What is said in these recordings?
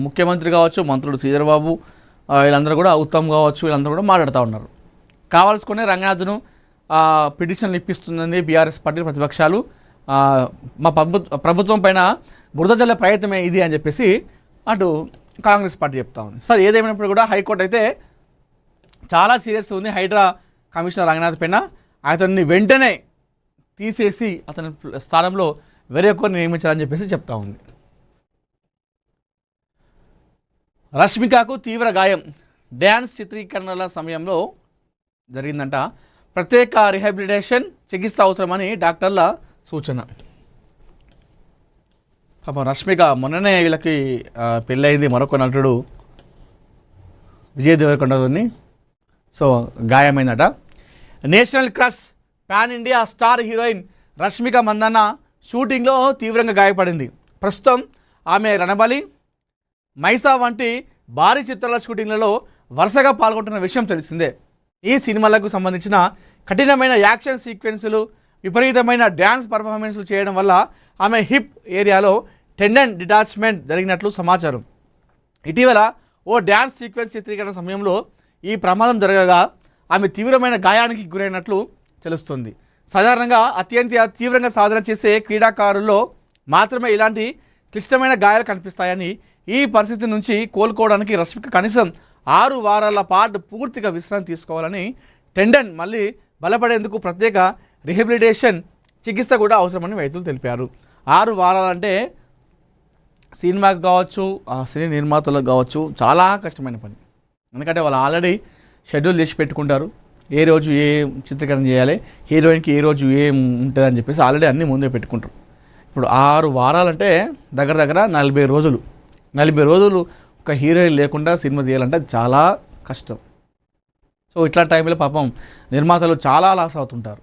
ముఖ్యమంత్రి కావచ్చు, మంత్రులు శ్రీధర్ బాబు వీళ్ళందరూ కూడా, ఉత్తమ్ కావచ్చు, వీళ్ళందరూ కూడా మాట్లాడుతూ ఉన్నారు. కావాల్సుకునే రంగనాథ్ను పిటిషన్లు ఇప్పిస్తుందని బీఆర్ఎస్ పార్టీ ప్రతిపక్షాలు మా ప్రభుత్వం పైన బురద జల్లే ప్రయత్నమే ఇది అని చెప్పేసి అటు కాంగ్రెస్ పార్టీ చెప్తా ఉంది. సార్ ఏదేమైనప్పుడు కూడా హైకోర్టు అయితే చాలా సీరియస్ ఉంది హైడ్రా కమిషనర్ రంగనాథ్ పైన. అతన్ని వెంటనే తీసేసి అతని స్థానంలో వేరే ఒక్కరిని నియమించాలని చెప్పేసి చెప్తా ఉంది. రష్మికకు తీవ్ర గాయం డ్యాన్స్ చిత్రీకరణల సమయంలో జరిగిందంట. ప్రత్యేక రిహాబిలిటేషన్ చికిత్స అవసరమని డాక్టర్ల సూచన. పాపం రష్మిక మొన్ననే వీళ్ళకి పెళ్ళయింది మరొక నటుడు విజయ్ దేవరకొండతోని. సో గాయమైందట. National crush pan India star heroine Rashmika Mandanna షూటింగ్లో తీవ్రంగా గాయపడింది. ప్రస్తుతం ఆమె రణబలి, మైసా వంటి భారీ చిత్రాల షూటింగ్లలో వరుసగా పాల్గొంటున్న విషయం తెలిసిందే. ఈ సినిమాలకు సంబంధించిన కఠినమైన యాక్షన్ సీక్వెన్సులు, విపరీతమైన డ్యాన్స్ పర్ఫార్మెన్స్లు చేయడం వల్ల ఆమె హిప్ ఏరియాలో టెండన్ డిటాచ్మెంట్ జరిగినట్లు సమాచారం. ఇటీవల ఓ డ్యాన్స్ సీక్వెన్స్ చిత్రీకరణ సమయంలో ఈ ప్రమాదం జరగగా ఆమె తీవ్రమైన గాయానికి గురైనట్లు తెలుస్తుంది. సాధారణంగా అత్యంత తీవ్రంగా సాధన చేసే క్రీడాకారుల్లో మాత్రమే ఇలాంటి క్లిష్టమైన గాయాలు కనిపిస్తాయని, ఈ పరిస్థితి నుంచి కోలుకోవడానికి రష్మిక కనీసం 6 వారాల పాటు పూర్తిగా విశ్రాంతి తీసుకోవాలని, టెండన్ మళ్ళీ బలపడేందుకు ప్రత్యేక రిహాబిలిటేషన్ చికిత్స కూడా అవసరమని వైద్యులు తెలిపారు. 6 వారాలంటే సినిమాకి కావచ్చు, సినీ నిర్మాతలకు కావచ్చు చాలా కష్టమైన పని. ఎందుకంటే వాళ్ళు ఆల్రెడీ షెడ్యూల్ చేసి పెట్టుకుంటారు, ఏ రోజు ఏ చిత్రీకరణ చేయాలి, హీరోయిన్కి ఏ రోజు ఏం ఉంటుందని చెప్పేసి ఆల్రెడీ అన్నీ ముందే పెట్టుకుంటారు. ఇప్పుడు 6 వారాలంటే దగ్గర దగ్గర 40 రోజులు. 40 రోజులు ఒక హీరోయిన్ లేకుండా సినిమా తీయాలంటే చాలా కష్టం. సో ఇట్లాంటి టైంలో పాపం నిర్మాతలు చాలా లాస్ అవుతుంటారు.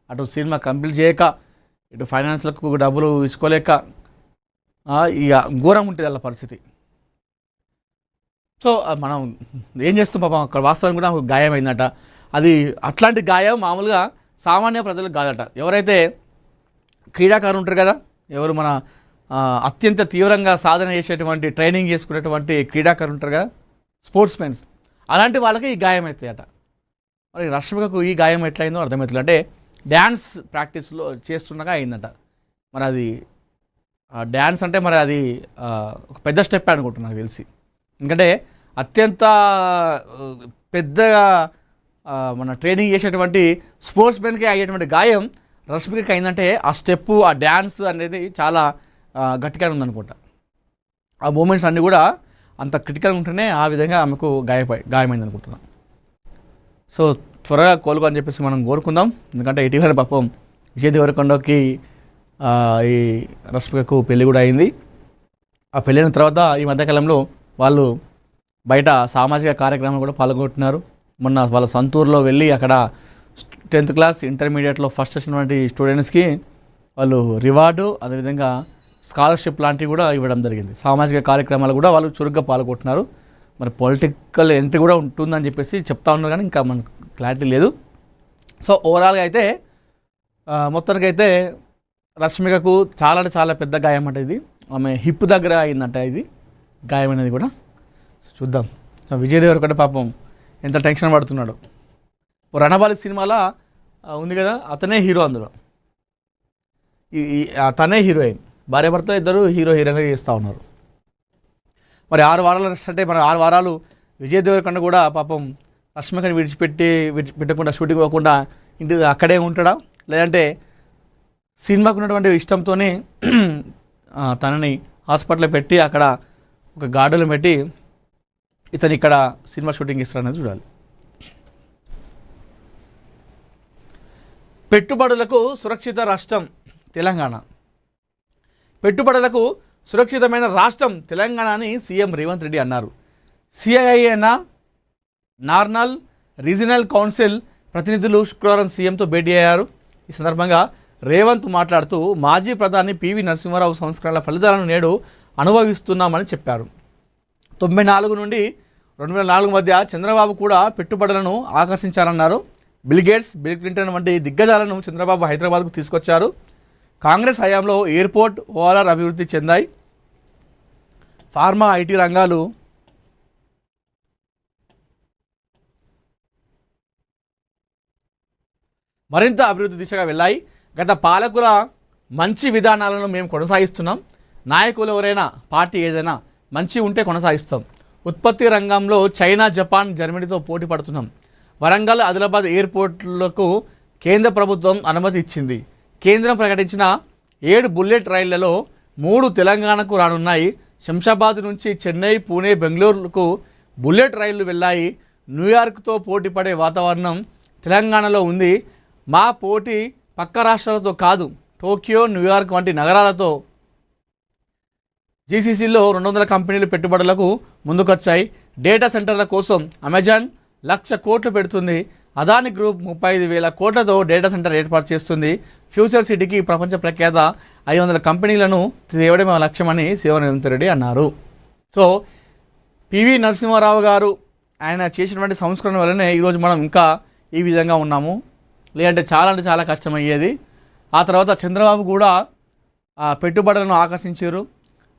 అటు సినిమా కంప్లీట్ చేయక, ఇటు ఫైనాన్స్లకు డబ్బులు ఇచ్చుకోలేక ఇక ఘోరం ఉంటుంది వాళ్ళ పరిస్థితి. సో మనం ఏం చేస్తాం పాపం, అక్కడ వాస్తవానికి కూడా గాయం అయిందట. అది అట్లాంటి గాయం మామూలుగా సామాన్య ప్రజలకు కాదట. ఎవరైతే క్రీడాకారులు ఉంటారు కదా, ఎవరు మన అత్యంత తీవ్రంగా సాధన చేసేటువంటి ట్రైనింగ్ చేసుకునేటువంటి క్రీడాకారులు ఉంటారు కదా, స్పోర్ట్స్ మెన్స్, అలాంటి వాళ్ళకి ఈ గాయం అవుతాయట. మరి రష్మికకు ఈ గాయం ఎట్లయిందో అర్థమవుతుంది. అంటే డ్యాన్స్ ప్రాక్టీస్లో చేస్తుండగా అయిందట. మరి అది డ్యాన్స్ అంటే మరి అది ఒక పెద్ద స్టెప్ అనుకుంటున్నా నాకు తెలిసి. ఎందుకంటే అత్యంత పెద్దగా మన ట్రైనింగ్ చేసేటువంటి స్పోర్ట్స్ మెన్కి అయ్యేటువంటి గాయం రష్మికకి అయిందంటే ఆ స్టెప్పు, ఆ డ్యాన్స్ అనేది చాలా గట్టిగా ఉందనుకుంటా. ఆ మూమెంట్స్ అన్నీ కూడా అంత క్రిటికల్గా ఉంటేనే ఆ విధంగా ఆమెకు గాయమైంది అనుకుంటున్నాం. సో త్వరగా కోలుకో అని చెప్పేసి మనం కోరుకుందాం. ఎందుకంటే ఇటీవల పాపం విజయ్ దేవరకొండకి ఈ రష్మికకు పెళ్ళి కూడా అయింది. ఆ పెళ్ళైన తర్వాత ఈ మధ్యకాలంలో వాళ్ళు బయట సామాజిక కార్యక్రమాలు కూడా పాల్గొంటున్నారు. మొన్న వాళ్ళ సొంతూరులో వెళ్ళి అక్కడ 10th క్లాస్ ఇంటర్మీడియట్లో ఫస్ట్ వచ్చినటువంటి స్టూడెంట్స్కి వాళ్ళు రివార్డు, అదేవిధంగా స్కాలర్షిప్ లాంటివి కూడా ఇవ్వడం జరిగింది. సామాజిక కార్యక్రమాలు కూడా వాళ్ళు చురుగ్గా పాల్గొంటున్నారు. మరి పొలిటికల్ ఎంట్రీ కూడా ఉంటుందని చెప్పేసి చెప్తా ఉన్నారు, కానీ ఇంకా మనకు క్లారిటీ లేదు. సో ఓవరాల్గా అయితే మొత్తానికైతే రష్మికకు చాలా అంటే చాలా పెద్ద గాయం అంటే ఇది. ఆమె హిప్ దగ్గర అయిందంట ఇది గాయం అనేది కూడా. చూద్దాం. విజయ్ దేవరకొండ పాపం ఎంత టెన్షన్ పడుతున్నాడు. రణబాలి సినిమాలో ఉంది కదా, అతనే హీరో, అందులో తనే హీరోయిన్, భార్యాభర్త ఇద్దరు హీరో హీరోయిన్గా చేస్తూ ఉన్నారు. మరి 6 వారాలు రెస్ట్ అంటే మరి 6 వారాలు విజయ్ దేవరకొండ కూడా పాపం రష్మికని విడిచిపెట్టకుండా షూటింగ్ పోకుండా ఇంటి అక్కడే ఉంటాడా, లేదంటే సినిమాకు ఉన్నటువంటి ఇష్టంతోనే తనని హాస్పిటల్లో పెట్టి అక్కడ ఒక గార్డులు పెట్టి ఇతను ఇక్కడ సినిమా షూటింగ్ ఇస్తారనేది చూడాలి. పెట్టుబడులకు సురక్షిత రాష్ట్రం తెలంగాణ. పెట్టుబడులకు సురక్షితమైన రాష్ట్రం తెలంగాణ అని సీఎం రేవంత్ రెడ్డి అన్నారు. సిఐఐఎన నార్నల్ రీజనల్ కౌన్సిల్ ప్రతినిధులు శుక్రవారం సీఎంతో భేటీ అయ్యారు. ఈ సందర్భంగా రేవంత్ మాట్లాడుతూ మాజీ ప్రధాని పివి నరసింహారావు సంస్కరణల ఫలితాలను నేడు అనుభవిస్తున్నామని చెప్పారు. 94 నుండి 2004 మధ్య చంద్రబాబు కూడా పెట్టుబడులను ఆకర్షించారన్నారు. బిల్ గేట్స్, బిల్ క్లింటన్ వంటి దిగ్గజాలను చంద్రబాబు హైదరాబాద్కు తీసుకొచ్చారు. కాంగ్రెస్ హయాంలో ఎయిర్పోర్ట్, ఓఆర్ఆర్ అభివృద్ధి చెందాయి. ఫార్మా ఐటీ రంగాలు మరింత అభివృద్ధి దిశగా వెళ్ళాయి. గత పాలకుల మంచి విధానాలను మేము కొనసాగిస్తున్నాం. నాయకులు ఎవరైనా పార్టీ ఏదైనా మంచి ఉంటే కొనసాగిస్తాం. ఉత్పత్తి రంగంలో చైనా, జపాన్, జర్మనీతో పోటీ పడుతున్నాం. వరంగల్, ఆదిలాబాద్ ఎయిర్పోర్టులకు కేంద్ర ప్రభుత్వం అనుమతి ఇచ్చింది. కేంద్రం ప్రకటించిన 7 బుల్లెట్ రైళ్లలో 3 తెలంగాణకు రానున్నాయి. శంషాబాద్ నుంచి చెన్నై, పూణే, బెంగళూరుకు బుల్లెట్ రైళ్లు వెళ్ళాయి. న్యూయార్క్తో పోటీ పడే వాతావరణం తెలంగాణలో ఉంది. మా పోటీ పక్క రాష్ట్రాలతో కాదు, టోక్యో, న్యూయార్క్ వంటి నగరాలతో. జీసీసీలో 200 కంపెనీలు పెట్టుబడులకు ముందుకొచ్చాయి. డేటా సెంటర్ల కోసం అమెజాన్ 1,00,000 కోట్లు పెడుతుంది. అదాని గ్రూప్ 35,000 కోట్లతో డేటా సెంటర్ ఏర్పాటు చేస్తుంది. ఫ్యూచర్ సిటీకి ప్రపంచ ప్రఖ్యాత 500 కంపెనీలను తేవడమే లక్ష్యమని రేవంత్ రెడ్డి అన్నారు. సో పివి నరసింహారావు గారు ఆయన చేసినటువంటి సంస్కరణ వల్లనే ఈరోజు మనం ఇంకా ఈ విధంగా ఉన్నాము. లేదంటే చాలా కష్టమయ్యేది. ఆ తర్వాత చంద్రబాబు కూడా పెట్టుబడులను ఆకర్షించారు.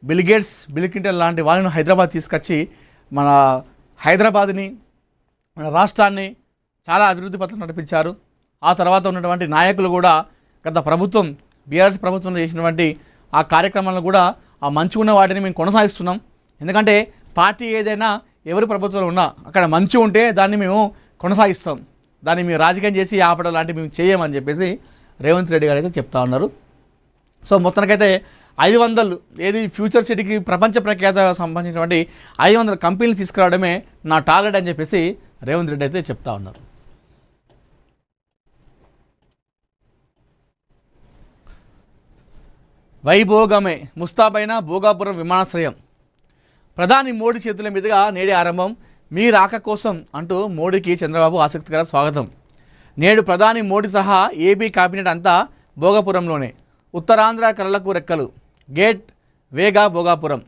బిల్ గేట్స్, బిల్ క్లింటన్ లాంటి వాళ్ళను హైదరాబాద్ తీసుకొచ్చి మన హైదరాబాద్ని, మన రాష్ట్రాన్ని చాలా అభివృద్ధి పథకం నడిపించారు. ఆ తర్వాత ఉన్నటువంటి నాయకులు కూడా గత ప్రభుత్వం, బీఆర్ఎస్ ప్రభుత్వంలో చేసినటువంటి ఆ కార్యక్రమాలను కూడా ఆ మంచి ఉన్న వాటిని మేము కొనసాగిస్తున్నాం. ఎందుకంటే పార్టీ ఏదైనా ఎవరి ప్రభుత్వంలో ఉన్నా అక్కడ మంచి ఉంటే దాన్ని మేము కొనసాగిస్తాం. దాన్ని మేము రాజకీయం చేసి ఆపడం లాంటివి మేము చేయమని చెప్పేసి రేవంత్ రెడ్డి గారు అయితే చెప్తా ఉన్నారు. సో మొత్తానికైతే 500 ఏది ఫ్యూచర్ సిటీకి ప్రపంచ ప్రఖ్యాత సంబంధించినటువంటి 500 కంపెనీలు తీసుకురావడమే నా టార్గెట్ అని చెప్పేసి రేవంత్ రెడ్డి అయితే చెప్తా ఉన్నారు. వైభోగమే ముస్తాబైన భోగాపురం విమానాశ్రయం. ప్రధాని మోడీ చేతుల మీదుగా నేడే ఆరంభం. మీ రాక కోసం అంటూ మోడీకి చంద్రబాబు ఆసక్తికర స్వాగతం. నేడు ప్రధాని మోడీ సహా ఏపీ కేబినెట్ అంతా భోగాపురంలోనే. ఉత్తరాంధ్ర కళలకు రెక్కలు, గేట్ వేగా భోగాపురం.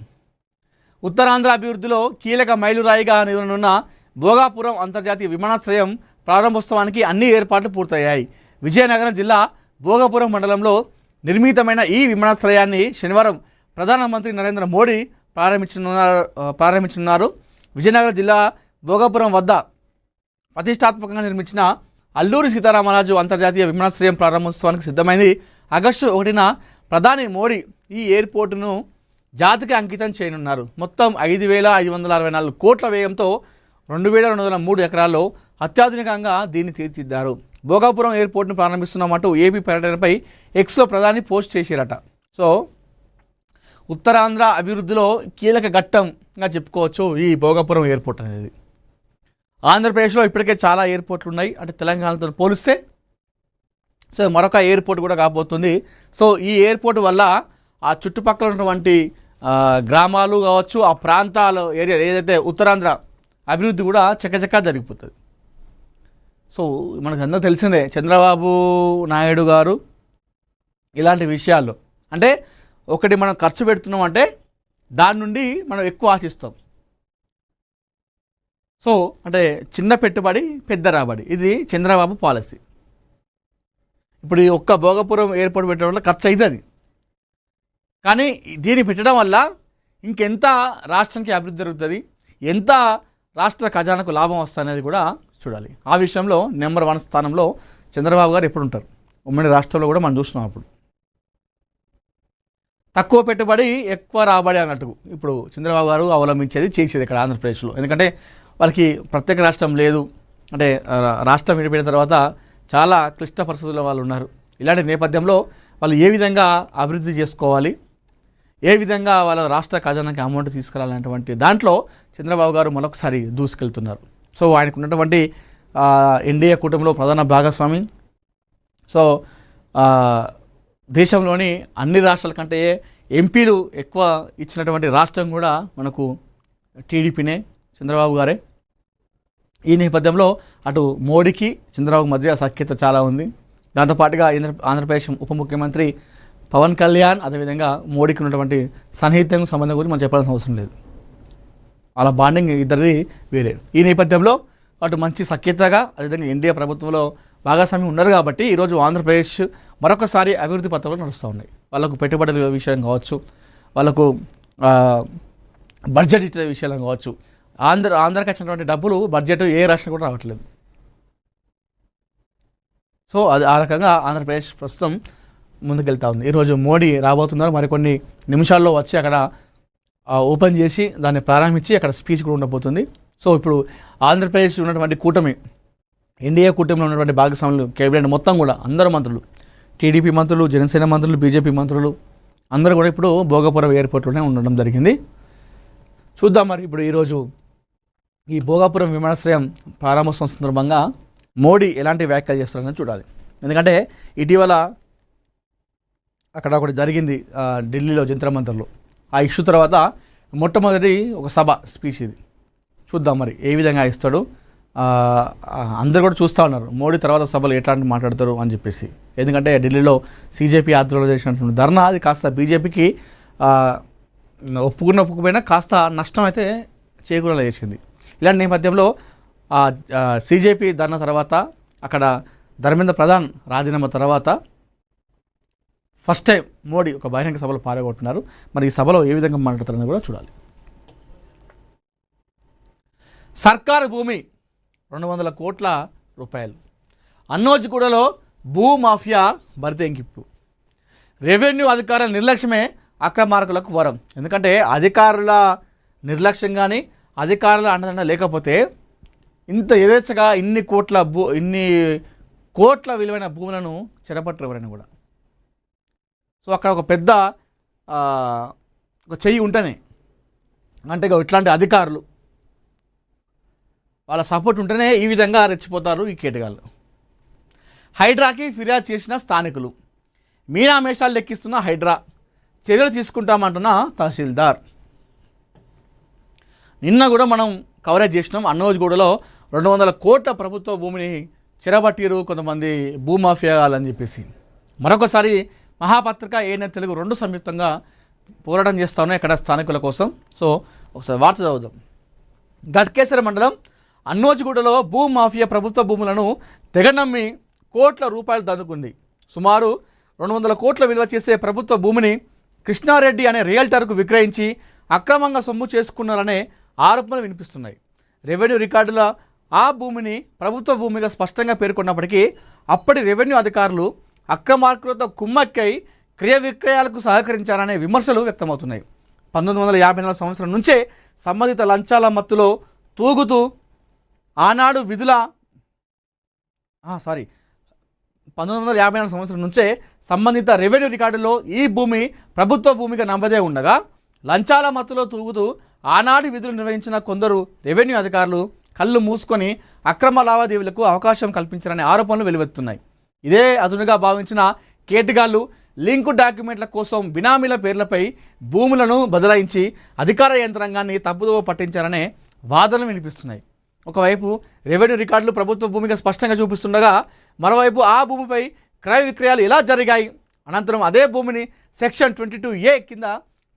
ఉత్తరాంధ్ర అభివృద్ధిలో కీలక మైలురాయిగా నిలవనున్న భోగాపురం అంతర్జాతీయ విమానాశ్రయం ప్రారంభోత్సవానికి అన్ని ఏర్పాట్లు పూర్తయ్యాయి. విజయనగరం జిల్లా భోగాపురం మండలంలో నిర్మితమైన ఈ విమానాశ్రయాన్ని శనివారం ప్రధానమంత్రి నరేంద్ర మోడీ ప్రారంభించనున్నారు. విజయనగరం జిల్లా భోగాపురం వద్ద ప్రతిష్టాత్మకంగా నిర్మించిన అల్లూరి సీతారామరాజు అంతర్జాతీయ విమానాశ్రయం ప్రారంభోత్సవానికి సిద్ధమైంది. ఆగస్టు 1న ప్రధాని మోడీ ఈ ఎయిర్పోర్టును జాతికి అంకితం చేయనున్నారు. మొత్తం 5,564 కోట్ల వ్యయంతో 2,203 ఎకరాల్లో అత్యాధునికంగా దీన్ని తీర్చిదిద్దారు. భోగాపురం ఎయిర్పోర్ట్ను ప్రారంభిస్తున్నామంటూ ఏపీ పర్యటనపై ఎక్స్లో ప్రధాని పోస్ట్ చేశారట. సో ఉత్తరాంధ్ర అభివృద్ధిలో కీలక ఘట్టంగా చెప్పుకోవచ్చు ఈ భోగాపురం ఎయిర్పోర్ట్ అనేది. ఆంధ్రప్రదేశ్లో ఇప్పటికే చాలా ఎయిర్పోర్ట్లు ఉన్నాయి, అంటే తెలంగాణతో పోలిస్తే. సో మరొక ఎయిర్పోర్ట్ కూడా కాబోతుంది. సో ఈ ఎయిర్పోర్ట్ వల్ల ఆ చుట్టుపక్కల ఉన్నటువంటి గ్రామాలు కావచ్చు, ఆ ప్రాంతాల ఏరియా ఏదైతే ఉత్తరాంధ్ర అభివృద్ధి కూడా చక్కచక్కా జరిగిపోతుంది. సో మనకు అందరూ తెలిసిందే చంద్రబాబు నాయుడు గారు ఇలాంటి విషయాల్లో అంటే ఒకటి మనం ఖర్చు పెడుతున్నాం అంటే దాని నుండి మనం ఎక్కువ ఆశిస్తాం. సో అంటే చిన్న పెట్టుబడి పెద్ద రాబడి, ఇది చంద్రబాబు పాలసీ. ఇప్పుడు ఈ ఒక్క భోగాపురం ఎయిర్పోర్ట్ పెట్టడం వల్ల ఖర్చు అవుతుంది, కానీ దీన్ని పెట్టడం వల్ల ఇంకెంత రాష్ట్రానికి అభివృద్ధి జరుగుతుంది, ఎంత రాష్ట్ర ఖజానాకు లాభం వస్తుంది అనేది కూడా చూడాలి. ఆ విషయంలో నెంబర్ 1 స్థానంలో చంద్రబాబు గారు ఎప్పుడు ఉంటారు. ఉమ్మడి రాష్ట్రంలో కూడా మనం చూస్తున్నాం. అప్పుడు తక్కువ పెట్టుబడి ఎక్కువ రాబడి అన్నట్టు ఇప్పుడు చంద్రబాబు గారు అవలంబించేది చేసేది ఇక్కడ ఆంధ్రప్రదేశ్లో. ఎందుకంటే వాళ్ళకి ప్రత్యేక రాష్ట్రం లేదు, అంటే రాష్ట్రం విడిపోయిన తర్వాత చాలా క్లిష్ట పరిస్థితుల్లో వాళ్ళు ఉన్నారు. ఇలాంటి నేపథ్యంలో వాళ్ళు ఏ విధంగా అభివృద్ధి చేసుకోవాలి, ఏ విధంగా వాళ్ళ రాష్ట్ర ఖజానాకి అమౌంట్ తీసుకురాలనేటువంటి దాంట్లో చంద్రబాబు గారు మరొకసారి దూసుకెళ్తున్నారు. సో ఆయనకు ఉన్నటువంటి ఎన్డీఏ కూటమిలో ప్రధాన భాగస్వామి. సో దేశంలోని అన్ని రాష్ట్రాల కంటే ఎంపీలు ఎక్కువ ఇచ్చినటువంటి రాష్ట్రం కూడా మనకు టీడీపీనే, చంద్రబాబు గారే. ఈ నేపథ్యంలో అటు మోడీకి చంద్రబాబు మధ్య సఖ్యత చాలా ఉంది. దాంతోపాటుగా ఆంధ్రప్రదేశ్ ఉప ముఖ్యమంత్రి పవన్ కళ్యాణ్, అదేవిధంగా మోడీకి ఉన్నటువంటి సన్నిహితం సంబంధం గురించి మనం చెప్పాల్సిన అవసరం లేదు. అలా బాండింగ్ ఇద్దరిది వేరే. ఈ నేపథ్యంలో అటు మంచి సఖ్యతగా, అదేవిధంగా ఎన్డీఏ ప్రభుత్వంలో భాగస్వామ్యం ఉన్నారు కాబట్టి ఈరోజు ఆంధ్రప్రదేశ్ మరొకసారి అభివృద్ధి పథకాలు నడుస్తూ ఉన్నాయి. వాళ్ళకు పెట్టుబడుల విషయం కావచ్చు, వాళ్ళకు బడ్జెట్ ఇచ్చే విషయాలు కావచ్చు, ఆంధ్రాకి వచ్చినటువంటి డబ్బులు బడ్జెట్ ఏ రాష్ట్రం కూడా రావట్లేదు. సో అది ఆ రకంగా ఆంధ్రప్రదేశ్ ప్రస్తుతం ముందుకెళ్తా ఉంది. ఈరోజు మోడీ రాబోతున్నారు, మరికొన్ని నిమిషాల్లో వచ్చి అక్కడ ఓపెన్ చేసి దాన్ని ప్రారంభించి అక్కడ స్పీచ్ కూడా ఉండబోతుంది. సో ఇప్పుడు ఆంధ్రప్రదేశ్ ఉన్నటువంటి కూటమి, ఎన్డీఏ కూటమిలో ఉన్నటువంటి భాగస్వాములు, కేబినెట్ మొత్తం కూడా అందరూ మంత్రులు, టీడీపీ మంత్రులు, జనసేన మంత్రులు, బీజేపీ మంత్రులు అందరూ కూడా ఇప్పుడు భోగాపురం ఎయిర్పోర్ట్లోనే ఉండడం జరిగింది. చూద్దాం మరి ఇప్పుడు ఈరోజు ఈ భోగాపురం విమానాశ్రయం ప్రారంభోత్సవం సందర్భంగా మోడీ ఎలాంటి వ్యాఖ్యలు చేస్తారని చూడాలి. ఎందుకంటే ఇటీవల అక్కడ ఒకటి జరిగింది ఢిల్లీలో జంతర్ మంతర్లో. ఆ ఇష్యూ తర్వాత మొట్టమొదటి ఒక సభ స్పీచ్ ఇది. చూద్దాం మరి ఏ విధంగా ఇస్తాడు. అందరు కూడా చూస్తూ ఉన్నారు మోడీ తర్వాత సభలు ఎట్లాంటి మాట్లాడతారు అని చెప్పేసి. ఎందుకంటే ఢిల్లీలో సీజేపీ ఆధ్వర్యంలో చేసినటువంటి ధర్నా అది కాస్త బీజేపీకి ఒప్పుకుపోయినా కాస్త నష్టం అయితే చేకూరేలా చేసింది. ఇలాంటి నేపథ్యంలో సీజేపీ ధర్నా తర్వాత అక్కడ ధర్మేంద్ర ప్రధాన్ రాజీనామా తర్వాత ఫస్ట్ టైం మోడీ ఒక బహిరంగ సభలో పాల్గొంటున్నారు. మరి ఈ సభలో ఏ విధంగా మాట్లాడతారని కూడా చూడాలి. సర్కారు భూమి 200 కోట్ల రూపాయలు, అన్నోజిగూడలో భూ మాఫియా బరితెంకింపు, రెవెన్యూ అధికారుల నిర్లక్ష్యమే అక్రమార్కులకు వరం. ఎందుకంటే అధికారుల నిర్లక్ష్యం కానీ అధికారుల అండదండ లేకపోతే ఇంత యథేచ్ఛగా ఇన్ని కోట్ల విలువైన భూములను చెరపట్టరు ఎవరైనా కూడా. సో అక్కడ ఒక పెద్ద ఒక చెయ్యి ఉంటేనే, అంటే ఇట్లాంటి అధికారులు వాళ్ళ సపోర్ట్ ఉంటేనే ఈ విధంగా రెచ్చిపోతారు ఈ కేటగాళ్ళు. హైడ్రాకి ఫిర్యాదు చేసిన స్థానికులు, మీనామేషాలు లెక్కిస్తున్న హైడ్రా, చర్యలు తీసుకుంటామంటున్న తహసీల్దార్. నిన్న కూడా మనం కవరేజ్ చేసినాం. అన్నోజిగూడలో 200 కోట్ల ప్రభుత్వ భూమిని చెరబట్టిరు కొంతమంది భూమాఫియాలని చెప్పేసి. మరొకసారి మహాపత్రిక ఏఎన్ఎన్ తెలుగు 2 సంయుక్తంగా పోరాటం చేస్తా ఉన్నాయి ఇక్కడ స్థానికుల కోసం. సో ఒకసారి వార్త చదువుదాం. గట్కేసర మండలం అన్నోజిగూడలో భూమాఫియా ప్రభుత్వ భూములను తెగనమ్మి కోట్ల రూపాయలు దందుకుంది. సుమారు 200 కోట్ల విలువ చేసే ప్రభుత్వ భూమిని కృష్ణారెడ్డి అనే రియల్టర్కు విక్రయించి అక్రమంగా సొమ్ము చేసుకున్నారనే ఆరోపణలు వినిపిస్తున్నాయి. రెవెన్యూ రికార్డుల ఆ భూమిని ప్రభుత్వ భూమిగా స్పష్టంగా పేర్కొన్నప్పటికీ అప్పటి రెవెన్యూ అధికారులు అక్రమార్కులతో కుమ్మక్కై క్రయ విక్రయాలకు సహకరించారనే విమర్శలు వ్యక్తమవుతున్నాయి. 1954 సంవత్సరం నుంచే సంబంధిత లంచాల మత్తులో తూగుతూ ఆనాడు 1954 సంవత్సరం నుంచే సంబంధిత రెవెన్యూ రికార్డులో ఈ భూమి ప్రభుత్వ భూమిగా నమ్మదే ఉండగా లంచాల మత్తులో తూగుతూ ఆనాడు విధులు నిర్వహించిన కొందరు రెవెన్యూ అధికారులు కళ్ళు మూసుకొని అక్రమ లావాదేవీలకు అవకాశం కల్పించారనే ఆరోపణలు వెలువెత్తున్నాయి. ఇదే అదునుగా భావించిన కేటగాళ్లు లింకు డాక్యుమెంట్ల కోసం బినామీల పేర్లపై భూములను బదలాయించి అధికార యంత్రాంగాన్ని తప్పుదోవ పట్టించారనే వాదనలు వినిపిస్తున్నాయి. ఒకవైపు రెవెన్యూ రికార్డులు ప్రభుత్వ భూమిగా స్పష్టంగా చూపిస్తుండగా మరోవైపు ఆ భూమిపై క్రయ విక్రయాలు ఎలా జరిగాయి, అనంతరం అదే భూమిని సెక్షన్ 22A కింద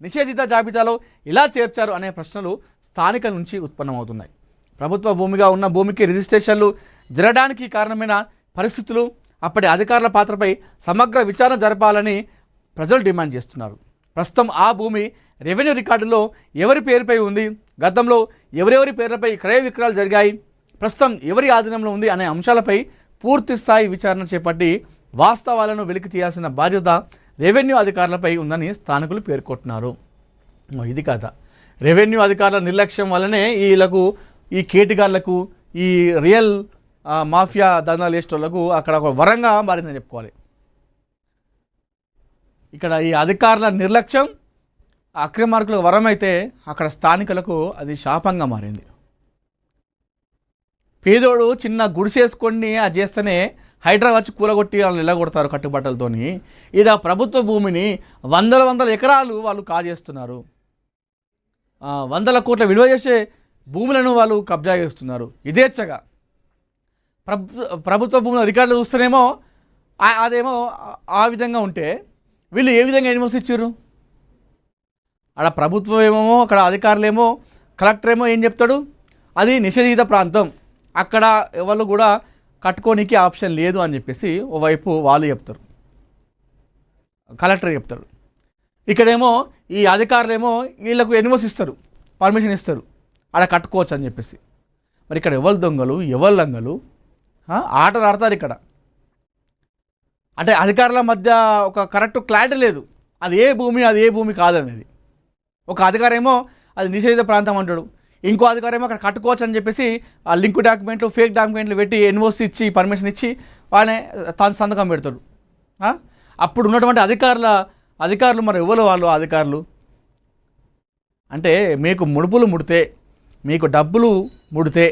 నిషేధిత జాబితాలో ఎలా చేర్చారు అనే ప్రశ్నలు స్థానికుల నుంచి ఉత్పన్నమవుతున్నాయి. ప్రభుత్వ భూమిగా ఉన్న భూమికి రిజిస్ట్రేషన్లు జరగడానికి కారణమైన పరిస్థితులు, అప్పటి అధికారుల పాత్రపై సమగ్ర విచారణ జరపాలని ప్రజలు డిమాండ్ చేస్తున్నారు. ప్రస్తుతం ఆ భూమి రెవెన్యూ రికార్డులో ఎవరి పేరుపై ఉంది, గతంలో ఎవరెవరి పేర్లపై క్రయ విక్రయాలు జరిగాయి, ప్రస్తుతం ఎవరి ఆధీనంలో ఉంది అనే అంశాలపై పూర్తి స్థాయి విచారణ చేపట్టి వాస్తవాలను వెలికి తీయాల్సిన బాధ్యత రెవెన్యూ అధికారులపై ఉందని స్థానికులు పేర్కొంటున్నారు. ఇది కథ. రెవెన్యూ అధికారుల నిర్లక్ష్యం వల్లనే ఈ కేటిగాళ్లకు ఈ రియల్ మాఫియా దందాలు వేసేటోళ్లకు అక్కడ ఒక వరంగా మారిందని చెప్పుకోవాలి. ఇక్కడ ఈ అధికారుల నిర్లక్ష్యం అక్రమార్కులకు వరం అయితే అక్కడ స్థానికులకు అది శాపంగా మారింది. పేదోడు చిన్న గుడిసేసుకొని అది చేస్తేనే హైడ్రా వచ్చి కూలగొట్టి వాళ్ళు ఎల్లగొడతారు కట్టుబట్టలతోని. ఇది ఆ ప్రభుత్వ భూమిని వందల ఎకరాలు వాళ్ళు కాజేస్తున్నారు. 100 కోట్ల విలువ చేసే భూములను వాళ్ళు కబ్జా చేస్తున్నారు యథేచ్ఛగా. ప్రభుత్వ భూముల రికార్డులు చూస్తేనేమో అదేమో ఆ విధంగా ఉంటే వీళ్ళు ఏ విధంగా ఎనిమోస్ ఇచ్చారు? అక్కడ ప్రభుత్వం ఏమో, అక్కడ అధికారులేమో, కలెక్టర్ ఏమో ఏం చెప్తాడు, అది నిషేధిత ప్రాంతం, అక్కడ ఎవరు కూడా కట్టుకోనికి ఆప్షన్ లేదు అని చెప్పేసి ఓవైపు వాళ్ళు చెప్తారు, కలెక్టర్ చెప్తారు. ఇక్కడేమో ఈ అధికారులేమో వీళ్ళకు ఎనిమోస్ ఇస్తారు, పర్మిషన్ ఇస్తారు ఆడ కట్టుకోవచ్చు అని చెప్పేసి. మరి ఇక్కడ ఎవరు దొంగలు ఎవరు లంగలు ఆటలు ఆడతారు ఇక్కడ. అంటే అధికారుల మధ్య ఒక కరెక్ట్ క్లారిటీ లేదు, అది ఏ భూమి కాదనేది. ఒక అధికారం ఏమో అది నిషేధిత ప్రాంతం అంటాడు, ఇంకో అధికారం ఏమో అక్కడ కట్టుకోవచ్చు అని చెప్పేసి ఆ లింక్ డాక్యుమెంట్లు ఫేక్ డాక్యుమెంట్లు పెట్టి ఎన్ఓసి ఇచ్చి పర్మిషన్ ఇచ్చి వాళ్ళనే తను సంతకం పెడతాడు. అప్పుడు ఉన్నటువంటి అధికారులు మరి ఎవరు వాళ్ళు అధికారులు అంటే మీకు ముడుపులు ముడితే మీకు డబ్బులు ముడితే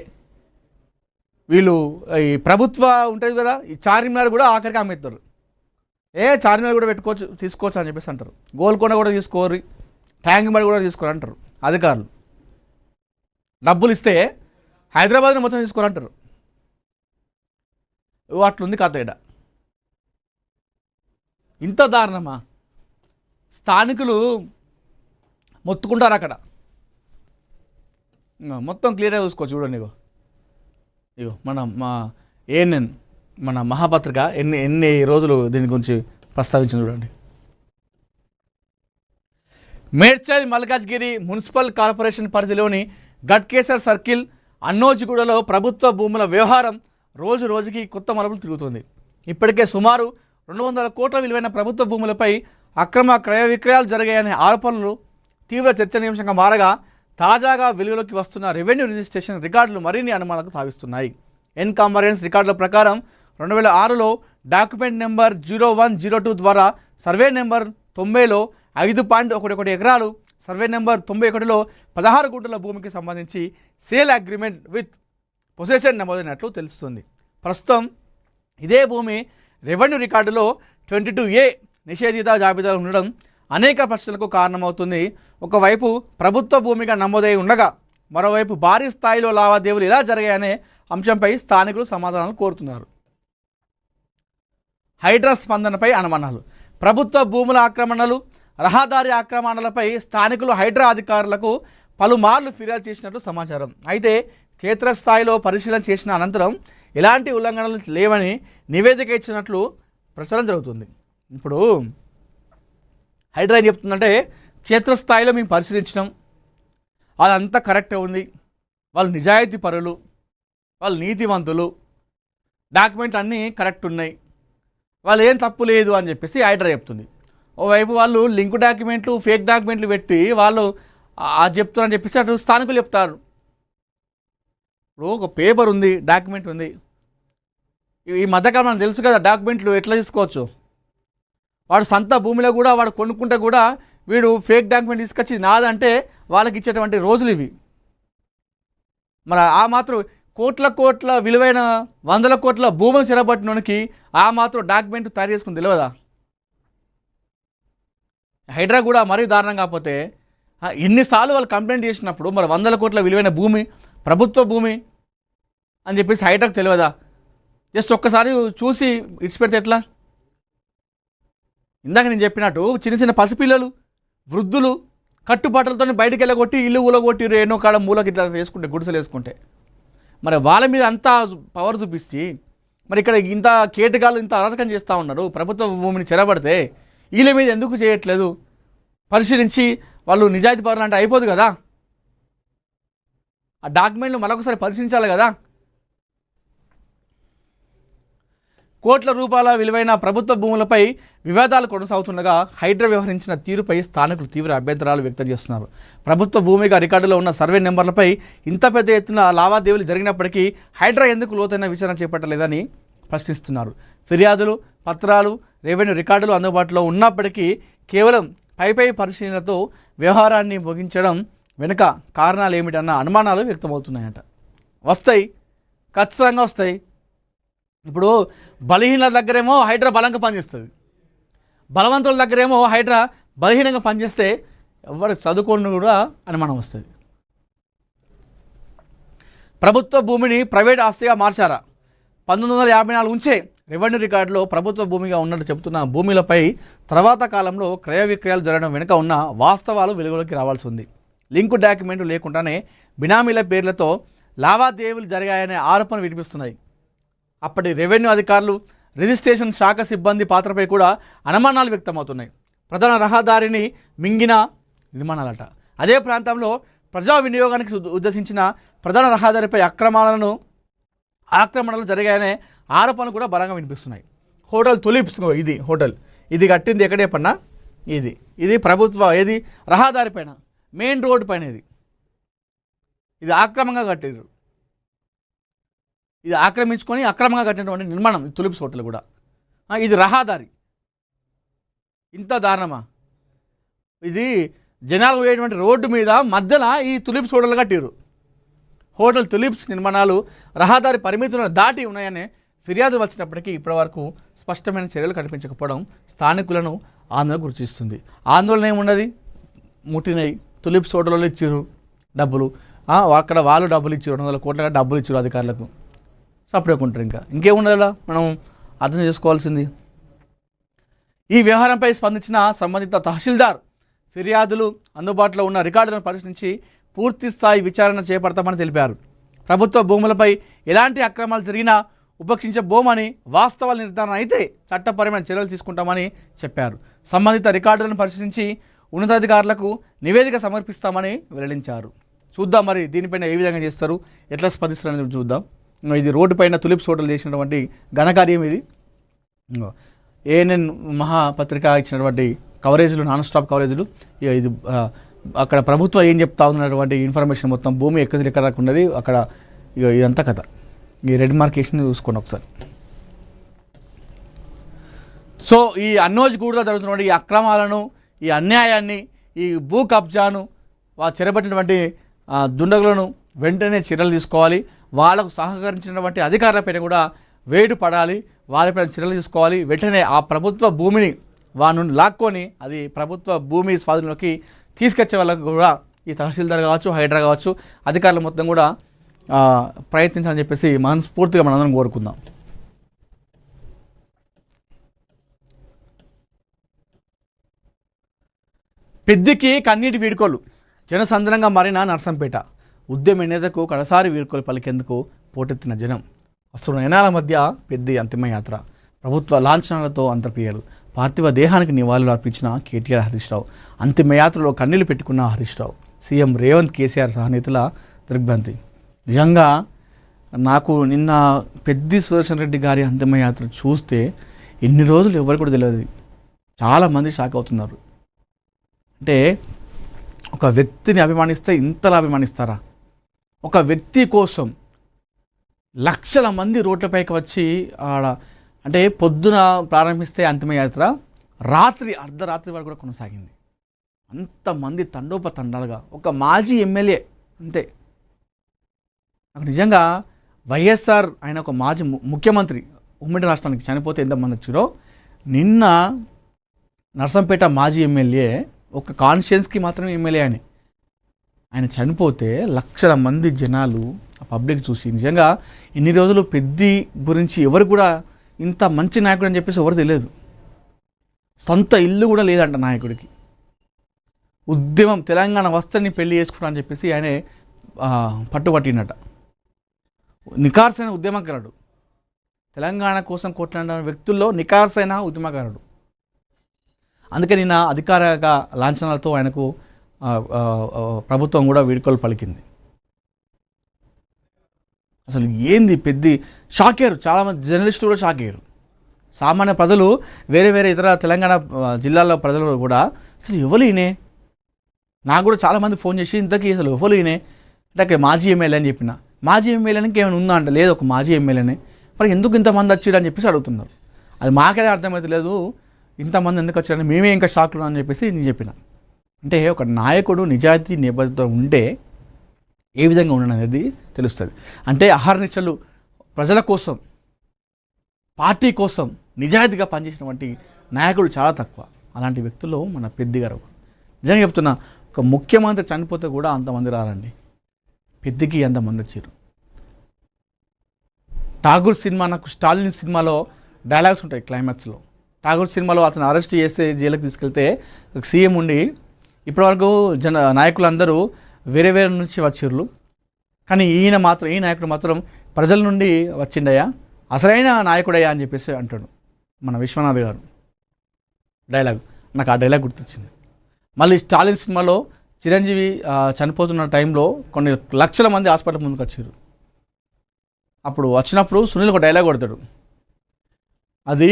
వీళ్ళు ఈ ప్రభుత్వ ఉంటుంది కదా ఈ చార్మినార్ కూడా ఆఖరికి అమ్మేస్తారు. చార్మినార్ కూడా పెట్టుకోవచ్చు తీసుకోవచ్చు అని చెప్పేసి అంటారు. గోల్కొండ కూడా తీసుకోరు, ట్యాంక్ బండ్ కూడా తీసుకోరు అంటారు అధికారులు. డబ్బులు ఇస్తే హైదరాబాద్ని మొత్తం తీసుకోరంటారు. అట్లుంది కథ ఇక్కడ. ఇంత దారుణమా? స్థానికులు మొత్తుకుంటారు అక్కడ. మొత్తం క్లియర్గా చూసుకోవచ్చు. చూడండి ఇగో మా ఏఎన్ఎన్ మన మహాపత్రిక ఎన్ని రోజులు దీని గురించి ప్రస్తావించింది చూడండి. మేడ్చల్ మల్కాజ్గిరి మున్సిపల్ కార్పొరేషన్ పరిధిలోని గట్కేసర్ సర్కిల్ అన్నోజిగూడలో ప్రభుత్వ భూముల వ్యవహారం రోజు రోజుకి కొత్త మలుపులు తిరుగుతుంది. ఇప్పటికే సుమారు 200 కోట్ల విలువైన ప్రభుత్వ భూములపై అక్రమ క్రయ విక్రయాలు జరిగాయనే ఆరోపణలు తీవ్ర చర్చనీయాంశంగా మారగా తాజాగా వెలుగులోకి వస్తున్న రెవెన్యూ రిజిస్ట్రేషన్ రికార్డులు మరిన్ని అనుమానాలకు తావిస్తున్నాయి. ఎన్కాంబరెన్స్ రికార్డుల ప్రకారం 2006లో డాక్యుమెంట్ నెంబర్ 0102 ద్వారా సర్వే నెంబర్ 90లో 5.11 ఎకరాలు, సర్వే నెంబర్ 91లో 16 గుంటల భూమికి సంబంధించి సేల్ అగ్రిమెంట్ విత్ పొసెషన్ నమోదైనట్లు తెలుస్తుంది. ప్రస్తుతం ఇదే భూమి రెవెన్యూ రికార్డులో 22A నిషేధిత జాబితాలో ఉండడం అనేక ప్రశ్నలకు కారణమవుతుంది. ఒకవైపు ప్రభుత్వ భూమిగా నమోదై ఉండగా మరోవైపు భారీ స్థాయిలో లావాదేవీలు ఎలా జరిగాయనే అంశంపై స్థానికులు సమాధానాలు కోరుతున్నారు. హైడ్రా స్పందనపై అనుమానాలు. ప్రభుత్వ భూముల ఆక్రమణలు, రహదారి ఆక్రమణలపై స్థానికులు హైడ్రా అధికారులకు పలుమార్లు ఫిర్యాదు చేసినట్లు సమాచారం. అయితే క్షేత్రస్థాయిలో పరిశీలన చేసిన అనంతరం ఎలాంటి ఉల్లంఘనలు లేవని నివేదిక ఇచ్చినట్లు ప్రచారం జరుగుతుంది. ఇప్పుడు హైడ్రా ఏం చెప్తుందంటే క్షేత్రస్థాయిలో మేము పరిశీలించినాం, అదంతా కరెక్టే ఉంది, వాళ్ళు నిజాయితీ పరులు, వాళ్ళు నీతివంతులు, డాక్యుమెంట్ అన్నీ కరెక్ట్ ఉన్నాయి, వాళ్ళు ఏం తప్పు లేదు అని చెప్పేసి హైడ్రా చెప్తుంది. ఓవైపు వాళ్ళు లింక్ డాక్యుమెంట్లు ఫేక్ డాక్యుమెంట్లు పెట్టి వాళ్ళు చెప్తారని చెప్పేసి అటు స్థానికులు చెప్తారు. ఇప్పుడు ఒక పేపర్ ఉంది, డాక్యుమెంట్ ఉంది. ఈ మధ్యకాలం మనకు తెలుసు కదా డాక్యుమెంట్లు ఎట్లా తీసుకోవచ్చు. వాడు సొంత భూమిలో కూడా వాడు కొనుక్కుంటే కూడా వీడు ఫేక్ డాక్యుమెంట్ తీసుకొచ్చి నాదంటే వాళ్ళకి ఇచ్చేటువంటి రోజులు ఇవి. మరి ఆ మాత్రం కోట్ల విలువైన 100 కోట్ల భూములు చెరబట్టినోనికి ఆ మాత్రం డాక్యుమెంట్ తయారు చేసుకుని తెలియదా? హైడ్రా కూడా మరీ దారుణం కాకపోతే ఎన్నిసార్లు వాళ్ళు కంప్లైంట్ చేసినప్పుడు మరి 100 కోట్ల విలువైన భూమి ప్రభుత్వ భూమి అని చెప్పేసి హైడ్రాకు తెలియదా? జస్ట్ ఒక్కసారి చూసి ఇడిచిపెడితే ఎట్లా? ఇందాక నేను చెప్పినట్టు చిన్న చిన్న పసిపిల్లలు, వృద్ధులు కట్టుబాటలతో బయటికి వెళ్ళగొట్టి ఇల్లు ఊలగొట్టి ఎన్నో కాడ మూలకి ఇట్లా వేసుకుంటే గుడిసెలు వేసుకుంటే మరి వాళ్ళ మీద అంతా పవర్ చూపిస్తే మరి ఇక్కడ ఇంత కేటగాళ్ళు ఇంత అరాచకం చేస్తూ ఉన్నారు. ప్రభుత్వ భూమిని చెరబడితే వీళ్ళ మీద ఎందుకు చేయట్లేదు? పరిశీలించి వాళ్ళు నిజాయితీ పరులు అంటే అయిపోదు కదా, ఆ డాక్యుమెంట్లు మరొకసారి పరిశీలించాలి కదా. కోట్ల రూపాయల విలువైన ప్రభుత్వ భూములపై వివాదాలు కొనసాగుతుండగా హైడ్రా వ్యవహరించిన తీరుపై స్థానికులు తీవ్ర అభ్యంతరాలు వ్యక్తం చేస్తున్నారు. ప్రభుత్వ భూమిగా రికార్డులో ఉన్న సర్వే నెంబర్లపై ఇంత పెద్ద ఎత్తున లావాదేవీలు జరిగినప్పటికీ హైడ్రా ఎందుకు లోతైన విచారణ చేపట్టలేదని ప్రశ్నిస్తున్నారు. ఫిర్యాదులు, పత్రాలు, రెవెన్యూ రికార్డులు అందుబాటులో ఉన్నప్పటికీ కేవలం పై పరిశీలనతో వ్యవహారాన్ని ముగించడం వెనుక కారణాలు ఏమిటన్న అనుమానాలు వ్యక్తమవుతున్నాయట. వస్తాయి, ఖచ్చితంగా వస్తాయి. ఇప్పుడు బలహీనల దగ్గరేమో హైడ్రా బలంగా పనిచేస్తుంది, బలవంతుల దగ్గరేమో హైడ్రా బలహీనంగా పనిచేస్తే ఎవరు చదువుకోని కూడా అనుమానం వస్తుంది. ప్రభుత్వ భూమిని ప్రైవేట్ ఆస్తిగా మార్చారా? 1954 ఉంచే రెవెన్యూ రికార్డులో ప్రభుత్వ భూమిగా ఉన్నట్టు చెబుతున్న భూములపై తర్వాత కాలంలో క్రయ విక్రయాలు జరగడం వెనుక ఉన్న వాస్తవాలు వెలుగులోకి రావాల్సి ఉంది. లింకు డాక్యుమెంట్లు లేకుండానే బినామీల పేర్లతో లావాదేవీలు జరిగాయనే ఆరోపణలు వినిపిస్తున్నాయి. అప్పటి రెవెన్యూ అధికారులు, రిజిస్ట్రేషన్ శాఖ సిబ్బంది పాత్రపై కూడా అనుమానాలు వ్యక్తమవుతున్నాయి. ప్రధాన రహదారిని మింగిన నిర్మాణాలట. అదే ప్రాంతంలో ప్రజా వినియోగానికి ఉద్దేశించిన ప్రధాన రహదారిపై ఆక్రమణలు జరిగాయనే ఆరోపణలు కూడా బలంగా వినిపిస్తున్నాయి. హోటల్ తులిప్స్, ఇది హోటల్, ఇది కట్టింది ఎక్కడే పన్నా, ఇది ప్రభుత్వ ఏది రహదారి పైన, మెయిన్ రోడ్డు పైన, ఇది ఆక్రమంగా కట్టారు. ఇది ఆక్రమించుకొని అక్రమంగా కట్టినటువంటి నిర్మాణం తులిప్స్ హోటల్ కూడా. ఇది రహదారి, ఇంత దారుణమా? ఇది జనాలు పోయేటువంటి రోడ్డు మీద మధ్యన ఈ తులిప్స్ హోటల్ కట్టారు. హోటల్ తులిప్స్ నిర్మాణాలు రహదారి పరిమితులను దాటి ఉన్నాయనే ఫిర్యాదు వచ్చినప్పటికీ ఇప్పటివరకు స్పష్టమైన చర్యలు కనిపించకపోవడం స్థానికులను ఆందోళన గురిచేస్తుంది. ఆందోళన ఏమున్నది, ముట్టినాయి, తులిప్స్ హోటల్లో ఇచ్చారు డబ్బులు, అక్కడ వాళ్ళు డబ్బులు ఇచ్చారు, 200 కోట్ల డబ్బులు ఇచ్చారు అధికారులకు, సపరేట్ ఉంటారు. ఇంకేమున్నదా మనం అర్థం చేసుకోవాల్సింది. ఈ వ్యవహారంపై స్పందించిన సంబంధిత తహసీల్దార్ ఫిర్యాదులు అందుబాటులో ఉన్న రికార్డులను పరిశీలించి పూర్తి స్థాయి విచారణ చేపడతామని తెలిపారు. ప్రభుత్వ భూములపై ఎలాంటి అక్రమాలు జరిగినా ఉపేక్షించబోమని, వాస్తవాల నిర్ధారణ అయితే చట్టపరమైన చర్యలు తీసుకుంటామని చెప్పారు. సంబంధిత రికార్డులను పరిశీలించి ఉన్నతాధికారులకు నివేదిక సమర్పిస్తామని వెల్లడించారు. చూద్దాం మరి దీనిపైన ఏ విధంగా చేస్తారు, ఎట్లా స్పందిస్తారని చూద్దాం. ఇది రోడ్డు పైన తులిప్స్ హోటల్ చేసినటువంటి ఘనకార్యం. ఇది ఏఎన్ఎన్ మహాపత్రిక ఇచ్చినటువంటి కవరేజ్లు, నాన్ స్టాప్ కవరేజ్లు. ఇది అక్కడ ప్రభుత్వం ఏం చెప్తా ఉన్నటువంటి ఇన్ఫర్మేషన్ మొత్తం భూమి ఎక్కడ ఉన్నది అక్కడ. ఇదంతా కథ. ఈ రెడ్ మార్కేషన్ చూసుకోండి ఒకసారి. సో ఈ అన్నోజ్గూడలో జరుగుతున్నటువంటి ఈ అక్రమాలను, ఈ అన్యాయాన్ని, ఈ భూ కబ్జాను, చెరబట్టినటువంటి దుండగులను వెంటనే చర్యలు తీసుకోవాలి. వాళ్ళకు సహకరించినటువంటి అధికారులపైన కూడా వేటు పడాలి, వారిపైన చర్యలు తీసుకోవాలి. వెంటనే ఆ ప్రభుత్వ భూమిని వారి నుండి లాక్కొని అది ప్రభుత్వ భూమి స్వాధీనంలోకి తీసుకొచ్చే వాళ్ళకు కూడా ఈ తహసీల్దార్ కావచ్చు, హైడ్రా కావచ్చు, అధికారులు మొత్తం కూడా ప్రయత్నించాలని చెప్పేసి మనస్ఫూర్తిగా మనందరం కోరుకుందాం. పెద్దికి కన్నీటి వీడ్కోలు, జనసంద్రంగా మారిన నర్సంపేట. ఉద్యమ నేతకు కడసారి వీడ్కోలు పలికేందుకు పోటెత్తిన జనం. వస్తున్న నయనాల మధ్య పెద్ది అంతిమయాత్ర, ప్రభుత్వ లాంఛనాలతో అంతర్క్రియలు, పార్థివ దేహానికి నివాళులు అర్పించిన కేటీఆర్, హరీష్ రావు. అంతిమయాత్రలో కన్నీళ్లు పెట్టుకున్న హరీష్ రావు. సీఎం రేవంత్, కేసీఆర్ సహనేతల దిగ్భ్రాంతి. నిజంగా నాకు నిన్న పెద్ది సుదర్శన్ రెడ్డి గారి అంతిమయాత్ర చూస్తే ఎన్ని రోజులు ఎవరు కూడా తెలియదు. చాలామంది షాక్ అవుతున్నారు. అంటే ఒక వ్యక్తిని అభిమానిస్తే ఇంతలా అభిమానిస్తారా? ఒక వ్యక్తి కోసం లక్షల మంది రోడ్లపైకి వచ్చి అంటే పొద్దున ప్రారంభిస్తే అంతిమయాత్ర రాత్రి అర్ధరాత్రి వరకు కూడా కొనసాగింది. అంతమంది తండోపతండాలుగా, ఒక మాజీ ఎమ్మెల్యే అంతే. నాకు నిజంగా వైఎస్ఆర్ ఆయన ఒక మాజీ ముఖ్యమంత్రి ఉమ్మడి రాష్ట్రానికి చనిపోతే ఎంతమంది వచ్చారో, నిన్న నర్సంపేట మాజీ ఎమ్మెల్యే ఒక కాన్స్టిట్యుయెన్సీకి మాత్రమే ఎమ్మెల్యే ఆయన చనిపోతే లక్షల మంది జనాలు పబ్లిక్ చూసి నిజంగా ఇన్ని రోజులు పెద్ది గురించి ఎవరు కూడా ఇంత మంచి నాయకుడు అని చెప్పేసి ఎవరు తెలియదు. సొంత ఇల్లు కూడా లేదంట నాయకుడికి. ఉద్యమం తెలంగాణ వస్తని పెళ్లి చేసుకున్నా అని చెప్పేసి ఆయనే పట్టుబట్టినట. నికార్సైన ఉద్యమకారుడు, తెలంగాణ కోసం కొట్లాడిన వ్యక్తుల్లో నికార్సైన ఉద్యమకారుడు. అందుకే నిన్న అధికారిక లాంఛనాలతో ఆయనకు ప్రభుత్వం కూడా వీడ్కోలు పలికింది. అసలు ఏంది పెద్ది షాక్ అయ్యారు. చాలామంది జర్నలిస్టులు కూడా షాక్ అయ్యారు. సామాన్య ప్రజలు, వేరే ఇతర తెలంగాణ జిల్లాల ప్రజలు కూడా అసలు ఎవరు ఈయనే, నాకు కూడా చాలామంది ఫోన్ చేసి ఇంతకీ అసలు ఎవరు ఈయనే అంటే మాజీ ఎమ్మెల్యే అని చెప్పిన. మాజీ ఎమ్మెల్యేనికి ఏమైనా ఉందా అంటే లేదు, ఒక మాజీ ఎమ్మెల్యేనే. మరి ఎందుకు ఇంతమంది వచ్చారు అని చెప్పేసి అడుగుతున్నారు. అది మాకైతే అర్థమైతే లేదు, ఇంతమంది ఎందుకు వచ్చారని మేమే ఇంకా షాక్లో అని చెప్పేసి నేను చెప్పిన. అంటే ఒక నాయకుడు నిజాయితీ నిబద్ధత ఉంటే ఏ విధంగా ఉండడం అనేది తెలుస్తుంది. అంటే అహర్నిశలు ప్రజల కోసం, పార్టీ కోసం నిజాయితీగా పనిచేసినటువంటి నాయకుడు చాలా తక్కువ. అలాంటి వ్యక్తుల్లో మన పెద్ది గారు. నిజంగా చెప్తున్నా, ఒక ముఖ్యమంత్రి చనిపోతే కూడా అంతమంది రారండి. పెద్దికి అంతమంది వచ్చారు. ఠాగూర్ సినిమా, నాకు స్టాలిన్ సినిమాలో డైలాగ్స్ ఉంటాయి క్లైమాక్స్లో. ఠాగూర్ సినిమాలో అతను అరెస్ట్ చేస్తే జైలుకి తీసుకెళ్తే సీఎం ఉండి ఇప్పటివరకు నాయకులందరూ వేరే నుంచి వచ్చిర్రు, కానీ ఈ నాయకుడు మాత్రం ప్రజల నుండి వచ్చిండయా, అసలైన నాయకుడయ్యా అని చెప్పేసి అంటాడు మన విశ్వనాథ్ గారు. డైలాగ్ నాకు ఆ డైలాగ్ గుర్తొచ్చింది. మళ్ళీ స్టాలిన్ సినిమాలో చిరంజీవి చనిపోతున్న టైంలో కొన్ని లక్షల మంది హాస్పిటల్ ముందుకు వచ్చారు. అప్పుడు వచ్చినప్పుడు సునీల్ ఒక డైలాగ్ కొడతాడు, అది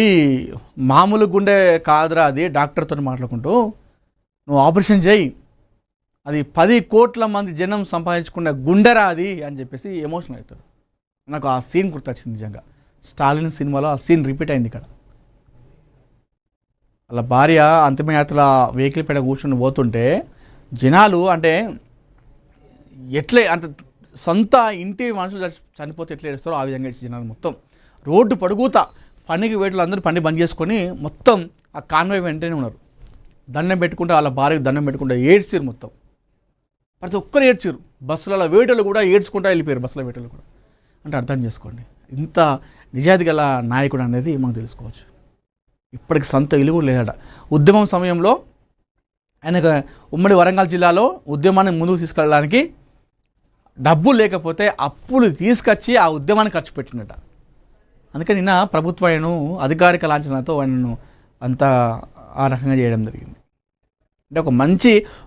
మామూలు గుండె కాదురా, అది డాక్టర్తో మాట్లాడుకుంటూ నువ్వు ఆపరేషన్ చేయి, అది 10 కోట్ల మంది జనం సంపాదించుకున్న గుండెరా అది అని చెప్పేసి ఎమోషనల్ అవుతాడు. నాకు ఆ సీన్ గుర్తొచ్చింది నిజంగా. స్టాలిన్ సినిమాలో ఆ సీన్ రిపీట్ అయింది ఇక్కడ. వాళ్ళ భార్య అంతిమయాత్ర వెహికల్ పైన కూర్చొని పోతుంటే జనాలు అంటే ఎట్లే అంటే సొంత ఇంటి మనుషులు చనిపోతే ఎట్లా ఏడుస్తారో ఆ విధంగా జనాలు మొత్తం రోడ్డు పడుగుతా పనికి వేటలు అందరూ పని బంద్ చేసుకొని మొత్తం ఆ కాన్వాయ్ వెంటనే ఉన్నారు. దండం పెట్టుకుంటే వాళ్ళ భార్యకు దండం పెట్టుకుంటే ఏడ్చారు మొత్తం. ప్రతి ఒక్కరు ఏడ్చారు. బస్సులలో వేటలు కూడా ఏడ్చుకుంటూ వెళ్ళిపోయారు. బస్సుల వేటలు కూడా. అంటే అర్థం చేసుకోండి, ఇంత నిజాయితీ గల నాయకుడు అనేది మనం తెలుసుకోవచ్చు. ఇప్పటికి సొంత ఇల్లు కూడా లేదట. ఉద్యమం సమయంలో ఆయన ఉమ్మడి వరంగల్ జిల్లాలో ఉద్యమాన్ని ముందుకు తీసుకెళ్ళడానికి డబ్బులు లేకపోతే అప్పులు తీసుకొచ్చి ఆ ఉద్యమాన్ని ఖర్చు పెట్టినట. అందుకే నిన్న ప్రభుత్వం ఆయనను అధికారిక లాంఛనాలతో ఆయనను అంత ఆ రకంగా చేయడం జరిగింది. అంటే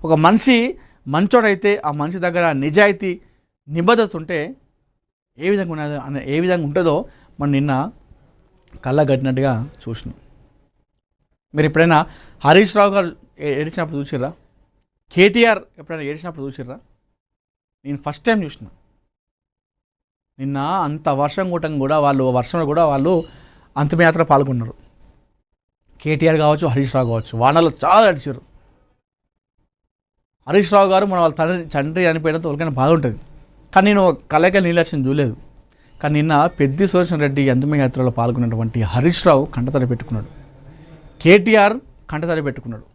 ఒక మనిషి మంచోడైతే ఆ మనిషి దగ్గర నిజాయితీ నిబద్ధత ఉంటే ఏ విధంగా ఉన్నదో ఏ విధంగా ఉంటుందో మనం నిన్న కళ్ళగట్టినట్టుగా చూసినాం. మీరు ఎప్పుడైనా హరీష్ రావు గారు ఏడిచినప్పుడు చూసిర్రా? కేటీఆర్ ఎప్పుడైనా ఏడిచినప్పుడు చూసిర్రా? నేను ఫస్ట్ టైం చూసిన. నిన్న అంత వర్షం కూటం కూడా వర్షంలో కూడా వాళ్ళు అంతిమయాత్ర పాల్గొన్నారు. కేటీఆర్ కావచ్చు, హరీష్ రావు కావచ్చు, వానలో చాలా ఏడిచారు. హరీష్ రావు గారు మన వాళ్ళ తండ్రి చనిపోయినంత వాళ్ళకైనా బాధ ఉంటుంది, కానీ నేను కలయిక నీలక్ష్యం చూడలేదు. కానీ నిన్న పెద్ది సుదర్శన్ రెడ్డి అంతిమయాత్రలో పాల్గొన్నటువంటి హరీష్ రావు కంటతడి పెట్టుకున్నాడు, కేటీఆర్ కంటతడి పెట్టుకున్నాడు.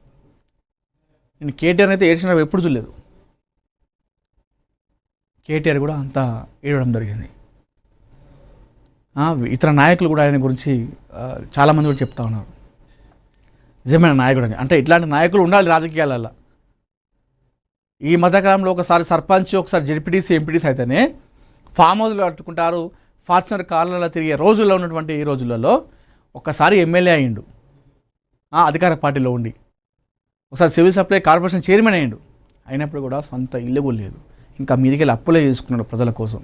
నేను కేటీఆర్ అయితే ఏడ్చినప్పుడు ఎప్పుడు చూడలేదు. కేటీఆర్ కూడా అంతా ఏడవడం జరిగింది. ఇతర నాయకులు కూడా ఆయన గురించి చాలామంది కూడా చెప్తా ఉన్నారు, నిజమైన నాయకుడు అని. అంటే ఇట్లాంటి నాయకులు ఉండాలి రాజకీయాలలో. ఈ మధ్యకాలంలో ఒకసారి సర్పంచ్, ఒకసారి జెడ్పీటీసీ, ఎంపీటీసీ అయితేనే ఫామ్ హౌస్లో కట్టుకుంటారు, ఫార్చునర్ కార్లలో తిరిగే రోజుల్లో ఉన్నటువంటి ఈ రోజులలో ఒక్కసారి ఎమ్మెల్యే అయ్యిండు అధికార పార్టీలో ఉండి, ఒకసారి సివిల్ సప్లై కార్పొరేషన్ చైర్మన్ అయ్యిండు. అయినప్పుడు కూడా సొంత ఇల్లు కూడా లేదు, ఇంకా మీదికి వెళ్ళి అప్పులే చేసుకున్నాడు ప్రజల కోసం.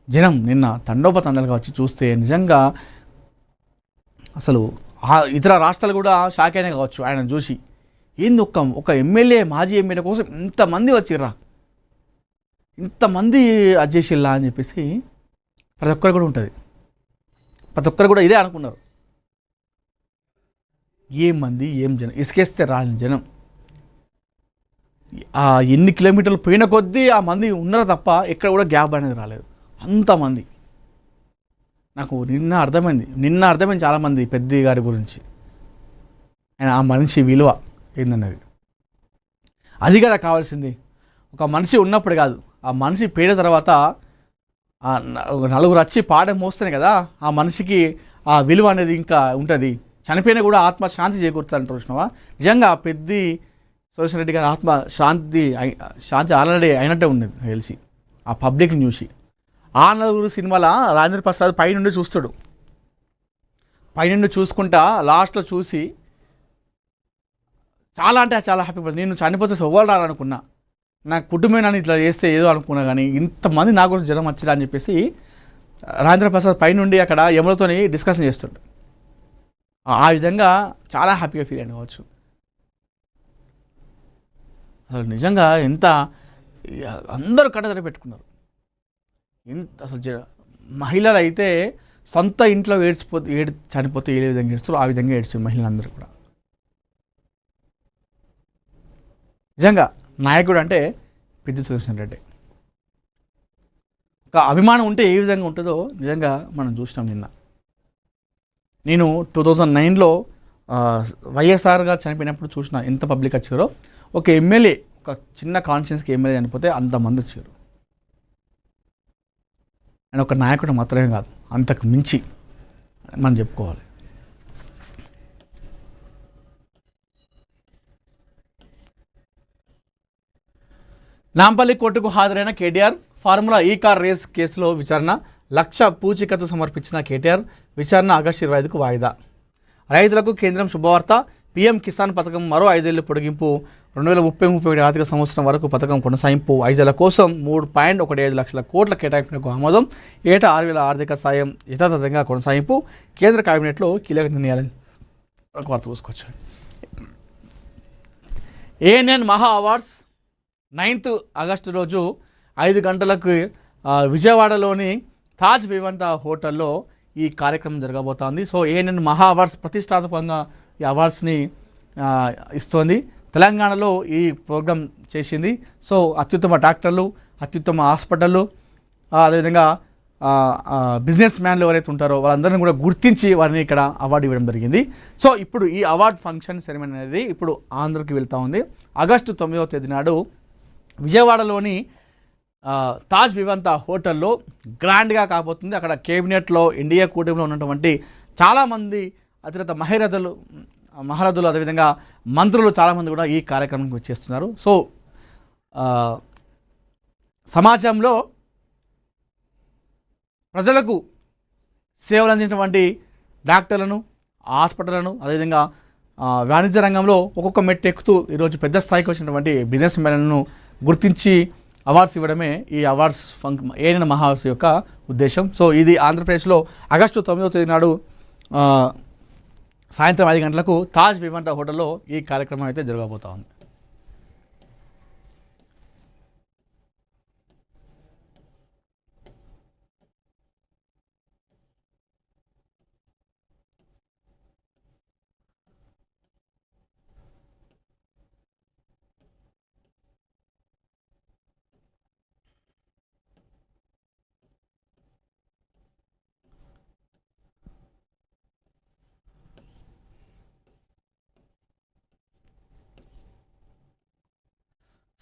జనం నిన్న తండోపతండాలుగా వచ్చి చూస్తే నిజంగా అసలు ఇతర రాష్ట్రాలు కూడా షాక్ అయినా కావచ్చు ఆయన చూసి. ఏంది ఒక ఎమ్మెల్యే, మాజీ ఎమ్మెల్యే కోసం ఇంతమంది వచ్చిర్రా, ఇంతమంది అజ్జేసిల్లా అని చెప్పేసి ప్రతి ఒక్కరు కూడా ఉంటుంది. ప్రతి ఒక్కరు కూడా ఇదే అనుకున్నారు. ఏం మంది, ఏం జనం, ఇసుకేస్తే రాని జనం. ఎన్ని కిలోమీటర్లు పోయిన కొద్దీ ఆ మంది ఉన్నారో తప్ప ఎక్కడ కూడా గ్యాప్ అనేది రాలేదు. అంతమంది. నాకు నిన్న అర్థమైంది చాలామంది పెద్ద గారి గురించి, ఆయన ఆ మనిషి విలువ ఏందన్నది. అది కదా కావాల్సింది. ఒక మనిషి ఉన్నప్పుడు కాదు, ఆ మనిషి పేడ తర్వాత నలుగురు వచ్చి పాడ మోస్తేనే కదా ఆ మనిషికి ఆ విలువ అనేది ఇంకా ఉంటుంది. చనిపోయినా కూడా ఆత్మ శాంతి చేకూరుతుందంటారు చూసినావా. నిజంగా పెద్ది సుదర్శన్ రెడ్డి గారి ఆత్మ శాంతి ఆల్రెడీ అయినట్టే ఉండేది తెలిసి ఆ పబ్లిక్ని చూసి. ఆ నలుగురు సినిమాలో రాజేంద్ర ప్రసాద్ పైనుండి చూస్తాడు, పైనుండి చూసుకుంటా లాస్ట్లో చూసి చాలా అంటే చాలా హ్యాపీ పడుతుంది. నేను చనిపోతే ఎవ్వరు రాలనుకున్నా, నా కుటుంబమే నన్ను ఇట్లా చేస్తే ఏదో అనుకున్నా, కానీ ఇంతమంది నా కోసం జనం వచ్చిరా అని చెప్పేసి రాజేంద్ర ప్రసాద్ పైనుండి అక్కడ యములతో డిస్కషన్ చేస్తాడు. ఆ విధంగా చాలా హ్యాపీగా ఫీల్ అయిన కావచ్చు. అసలు నిజంగా ఎంత అందరూ కట్టదర పెట్టుకున్నారు. ఎంత అసలు మహిళలు అయితే సొంత ఇంట్లో చనిపోతే ఏ విధంగా ఏడుస్తారో ఆ విధంగా ఏడ్చారు మహిళలందరూ కూడా. నిజంగా నాయకుడు అంటే పెద్ది సుదర్శన్ రెడ్డి. ఒక అభిమానం ఉంటే ఏ విధంగా ఉంటుందో నిజంగా మనం చూసినాం నిన్న. నేను 2009లో వైఎస్ఆర్ గారు చనిపోయినప్పుడు చూసిన ఎంత పబ్లిక్ వచ్చారో. ఒక ఎమ్మెల్యే, ఒక చిన్న కాన్స్టిట్యున్సీకి ఎమ్మెల్యే చనిపోతే అంతమంది వచ్చారు. ఆయన ఒక నాయకుడు మాత్రమే కాదు, అంతకు మించి మనం చెప్పుకోవాలి. నాంపల్లి కోర్టుకు హాజరైన కేటీఆర్. ఫార్ములా ఈ కార్ రేస్ కేసులో విచారణ. 1,00,000 పూచీకత్తు సమర్పించిన కేటీఆర్. విచారణ ఆగస్టు 25కు వాయిదా. రైతులకు కేంద్రం శుభవార్త. పీఎం కిసాన్ పథకం మరో 5 ఏళ్ల పొడిగింపు, 2030-31 ఆర్థిక సంవత్సరం వరకు పథకం కొనసాగింపు, 5 ఏళ్ల కోసం 3.15 లక్షల కోట్ల కేటాయింపునకు ఆమోదం, ఏటా 6,000 ఆర్థిక సాయం యథాతథంగా కొనసాగింపు, కేంద్ర కేబినెట్లో కీలక నిర్ణయాలని వార్త చూసుకోవచ్చు. ఏఎన్ఎన్ మహా అవార్డ్స్ 9th ఆగస్టు రోజు 5 గంటలకు విజయవాడలోని తాజ్ వివంట హోటల్లో ఈ కార్యక్రమం జరగబోతోంది. సో ఏఎన్ఎన్ మహా అవార్డ్స్ ప్రతిష్టాత్మకంగా ఈ అవార్డ్స్ని ఇస్తోంది. తెలంగాణలో ఈ ప్రోగ్రాం చేసింది. సో అత్యుత్తమ డాక్టర్లు, అత్యుత్తమ హాస్పిటళ్ళు, అదేవిధంగా బిజినెస్ మ్యాన్లు ఎవరైతే ఉంటారో వాళ్ళందరినీ కూడా గుర్తించి వారిని ఇక్కడ అవార్డు ఇవ్వడం జరిగింది. సో ఇప్పుడు ఈ అవార్డు ఫంక్షన్ సెరమనీ అనేది ఇప్పుడు ఆంధ్రకి వెళ్తూ ఉంది. ఆగస్టు 9వ తేదీ నాడు విజయవాడలోని తాజ్ వివంత హోటల్లో గ్రాండ్గా కాబోతుంది. అక్కడ కేబినెట్లో ఎన్డీఏ కూటమిలో ఉన్నటువంటి చాలామంది అతిరథ మహారథులు అదేవిధంగా మంత్రులు చాలామంది కూడా ఈ కార్యక్రమానికి వచ్చేస్తున్నారు. సో సమాజంలో ప్రజలకు సేవలు అందించినటువంటి డాక్టర్లను, హాస్పిటళ్లను, అదేవిధంగా వాణిజ్య రంగంలో ఒక్కొక్క మెట్టు ఎక్కుతూ ఈరోజు పెద్ద స్థాయికి వచ్చినటువంటి బిజినెస్ మ్యాన్లను గుర్తించి అవార్డ్స్ ఇవ్వడమే ఈ అవార్డ్స్ ఏఎన్ఎన్ మహా అవార్డ్స్ యొక్క ఉద్దేశం. సో ఇది ఆంధ్రప్రదేశ్లో ఆగస్టు 9వ తేదీ నాడు సాయంత్రం 5 గంటలకు తాజ్ వివంట హోటల్లో ఈ కార్యక్రమం అయితే జరగబోతా ఉంది.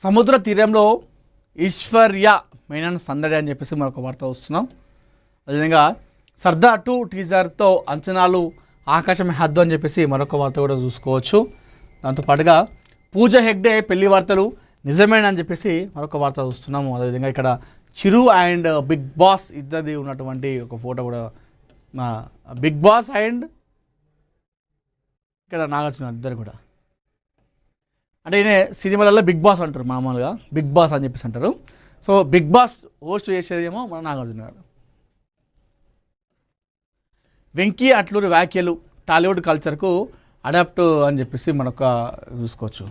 సముద్ర తీరంలో ఈశ్వర్య మేనన్ సందడి అని చెప్పేసి మరొక వార్త వస్తున్నాం. అదేవిధంగా సర్దార్ 2 టీజర్తో అంచనాలు ఆకాశమే హద్దు అని చెప్పేసి మరొక వార్త కూడా చూసుకోవచ్చు. దాంతోపాటుగా పూజ హెగ్డే పెళ్లి వార్తలు నిజమేనని చెప్పేసి మరొక వార్త చూస్తున్నాము. అదేవిధంగా ఇక్కడ చిరు అండ్ బిగ్ బాస్ ఇద్దరిది ఉన్నటువంటి ఒక ఫోటో కూడా, బిగ్ బాస్ అండ్ ఇక్కడ నాగార్జున ఇద్దరు కూడా, అంటే ఈయన సినిమాలలో బిగ్ బాస్ అంటారు, మామూలుగా బిగ్ బాస్ అని చెప్పేసి అంటారు. సో బిగ్ బాస్ హోస్ట్ చేసేదేమో మన నాగార్జున గారు. వెంకీ అట్లూరి వ్యాఖ్యలు టాలీవుడ్ కల్చర్కు అడాప్ట్ అని చెప్పేసి మనొక చూసుకోవచ్చు.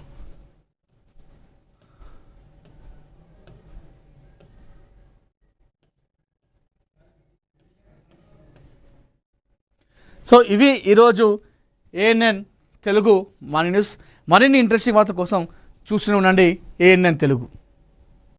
సో ఇవి ఈరోజు ఏఎన్ఎన్ తెలుగు మార్నింగ్ న్యూస్. మరిన్ని ఇంట్రెస్టింగ్ వార్త కోసం చూస్తూనే ఉండండి ఏఎన్ఎన్ తెలుగు.